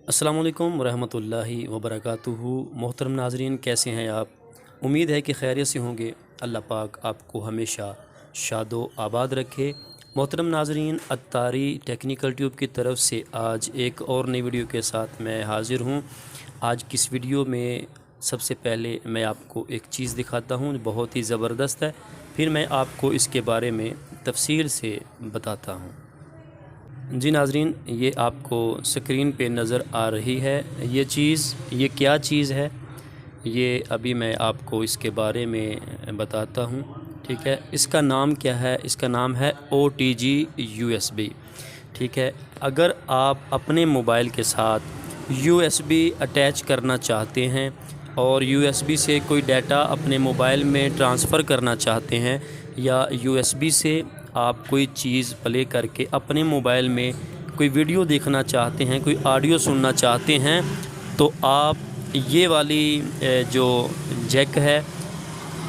السلام علیکم ورحمۃ وبرکاتہ۔ محترم ناظرین، کیسے ہیں آپ؟ امید ہے کہ خیریت سے ہوں گے۔ اللہ پاک آپ کو ہمیشہ شاد و آباد رکھے۔ محترم ناظرین، اتاری ٹیکنیکل ٹیوب کی طرف سے آج ایک اور نئی ویڈیو کے ساتھ میں حاضر ہوں۔ آج کس ویڈیو میں سب سے پہلے میں آپ کو ایک چیز دکھاتا ہوں جو بہت ہی زبردست ہے، پھر میں آپ کو اس کے بارے میں تفصیل سے بتاتا ہوں۔ جی ناظرین، یہ آپ کو سکرین پہ نظر آ رہی ہے یہ کیا چیز ہے، یہ ابھی میں آپ کو اس کے بارے میں بتاتا ہوں، ٹھیک ہے۔ اس کا نام کیا ہے؟ اس کا نام ہے OTG USB، ٹھیک ہے۔ اگر آپ اپنے موبائل کے ساتھ USB اٹیچ کرنا چاہتے ہیں اور USB سے کوئی ڈیٹا اپنے موبائل میں ٹرانسفر کرنا چاہتے ہیں، یا USB سے آپ کوئی چیز پلے کر کے اپنے موبائل میں کوئی ویڈیو دیکھنا چاہتے ہیں، کوئی آڈیو سننا چاہتے ہیں، تو آپ یہ والی جو جیک ہے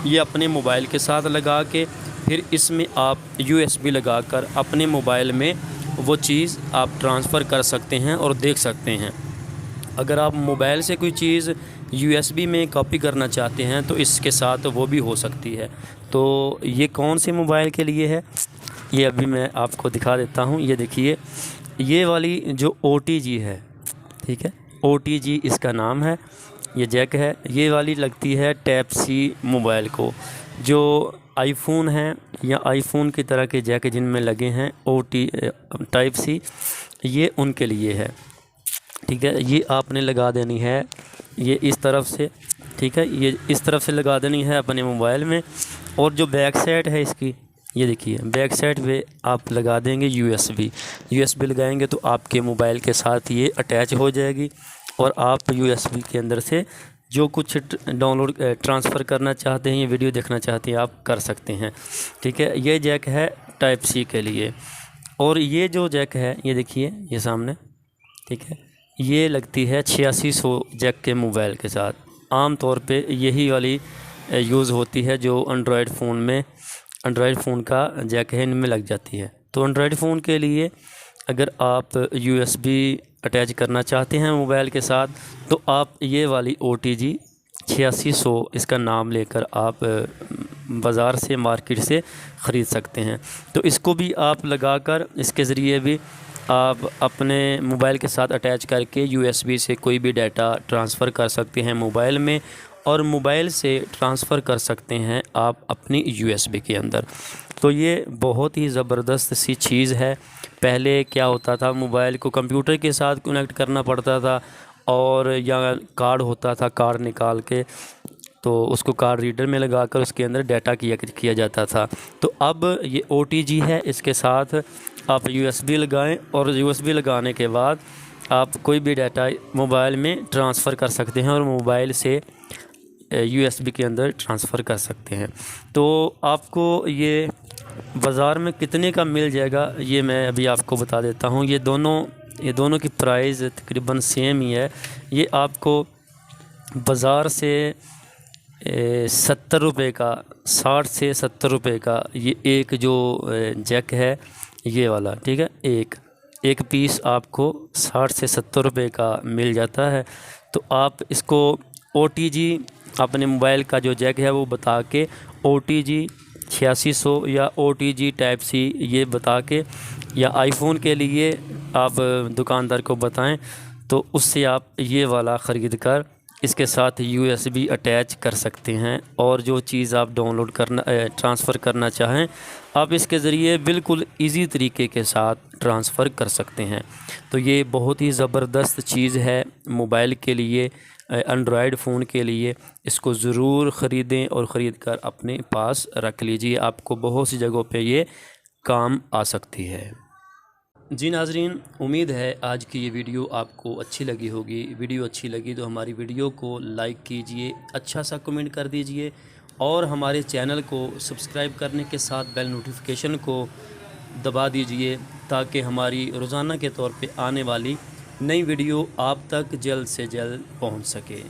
یہ اپنے موبائل کے ساتھ لگا کے پھر اس میں آپ USB لگا کر اپنے موبائل میں وہ چیز آپ ٹرانسفر کر سکتے ہیں اور دیکھ سکتے ہیں۔ اگر آپ موبائل سے کوئی چیز USB میں کاپی کرنا چاہتے ہیں تو اس کے ساتھ وہ بھی ہو سکتی ہے۔ تو یہ کون سے موبائل کے لیے ہے، یہ ابھی میں آپ کو دکھا دیتا ہوں۔ یہ دیکھیے، یہ والی جو OTG ہے، ٹھیک ہے، OTG اس کا نام ہے، یہ جیک ہے۔ یہ والی لگتی ہے ٹائپ سی موبائل کو، جو آئی فون ہیں یا آئی فون کی طرح کے جیک جن میں لگے ہیں ٹائپ سی، یہ ان کے لیے ہے، ٹھیک ہے۔ یہ آپ نے لگا دینی ہے یہ اس طرف سے، ٹھیک ہے، یہ اس طرف سے لگا دینی ہے اپنے موبائل میں، اور جو بیک سائڈ ہے اس کی، یہ دیکھیے بیک سائڈ پہ آپ لگا دیں گے USB لگائیں گے تو آپ کے موبائل کے ساتھ یہ اٹیچ ہو جائے گی، اور آپ USB کے اندر سے جو کچھ ڈاؤن لوڈ ٹرانسفر کرنا چاہتے ہیں، یہ ویڈیو دیکھنا چاہتے ہیں، آپ کر سکتے ہیں، ٹھیک ہے۔ یہ جیک ہے ٹائپ سی کے لیے، اور یہ جو جیک ہے یہ دیکھیے یہ سامنے، ٹھیک ہے، یہ لگتی ہے 8600 جیک کے موبائل کے ساتھ۔ عام طور پہ یہی والی یوز ہوتی ہے جو انڈرائڈ فون کا جیک ہے، ان میں لگ جاتی ہے۔ تو انڈرائڈ فون کے لیے اگر آپ USB اٹیچ کرنا چاہتے ہیں موبائل کے ساتھ تو آپ یہ والی OTG 8600 اس کا نام لے کر آپ بازار سے، مارکیٹ سے خرید سکتے ہیں۔ تو اس کو بھی آپ لگا کر اس کے ذریعے بھی آپ اپنے موبائل کے ساتھ اٹیچ کر کے USB سے کوئی بھی ڈیٹا ٹرانسفر کر سکتے ہیں موبائل میں، اور موبائل سے ٹرانسفر کر سکتے ہیں آپ اپنی USB کے اندر۔ تو یہ بہت ہی زبردست سی چیز ہے۔ پہلے کیا ہوتا تھا، موبائل کو کمپیوٹر کے ساتھ کنیکٹ کرنا پڑتا تھا، اور یا کارڈ ہوتا تھا، کارڈ نکال کے تو اس کو کارڈ ریڈر میں لگا کر اس کے اندر ڈیٹا کیا جاتا تھا۔ تو اب یہ OTG ہے، اس کے ساتھ آپ USB لگائیں، اور USB لگانے کے بعد آپ کوئی بھی ڈیٹا موبائل میں ٹرانسفر کر سکتے ہیں، اور موبائل سے USB کے اندر ٹرانسفر کر سکتے ہیں۔ تو آپ کو یہ بازار میں کتنے کا مل جائے گا یہ میں ابھی آپ کو بتا دیتا ہوں۔ یہ دونوں کی پرائز تقریباً سیم ہی ہے۔ یہ آپ کو بازار سے 70 روپے کا، 60 سے 70 روپے کا یہ ایک جو جیک ہے یہ والا، ٹھیک ہے، ایک پیس آپ کو 60 سے 70 روپے کا مل جاتا ہے۔ تو آپ اس کو OTG اپنے موبائل کا جو جیک ہے وہ بتا کے OTG 8600 یا OTG ٹائپ سی یہ بتا کے، یا آئی فون کے لیے آپ دکاندار کو بتائیں تو اس سے آپ یہ والا خرید کر اس کے ساتھ USB اٹیچ کر سکتے ہیں، اور جو چیز آپ ڈاؤن لوڈ ٹرانسفر کرنا چاہیں آپ اس کے ذریعے بالکل ایزی طریقے کے ساتھ ٹرانسفر کر سکتے ہیں۔ تو یہ بہت ہی زبردست چیز ہے موبائل کے لیے، انڈرائڈ فون کے لیے۔ اس کو ضرور خریدیں اور خرید کر اپنے پاس رکھ لیجئے، آپ کو بہت سی جگہوں پہ یہ کام آ سکتی ہے۔ جی ناظرین، امید ہے آج کی یہ ویڈیو آپ کو اچھی لگی ہوگی۔ ویڈیو اچھی لگی تو ہماری ویڈیو کو لائک کیجئے، اچھا سا کمنٹ کر دیجئے، اور ہمارے چینل کو سبسکرائب کرنے کے ساتھ بیل نوٹیفیکیشن کو دبا دیجئے، تاکہ ہماری روزانہ کے طور پہ آنے والی نئی ویڈیو آپ تک جلد سے جلد پہنچ سکے۔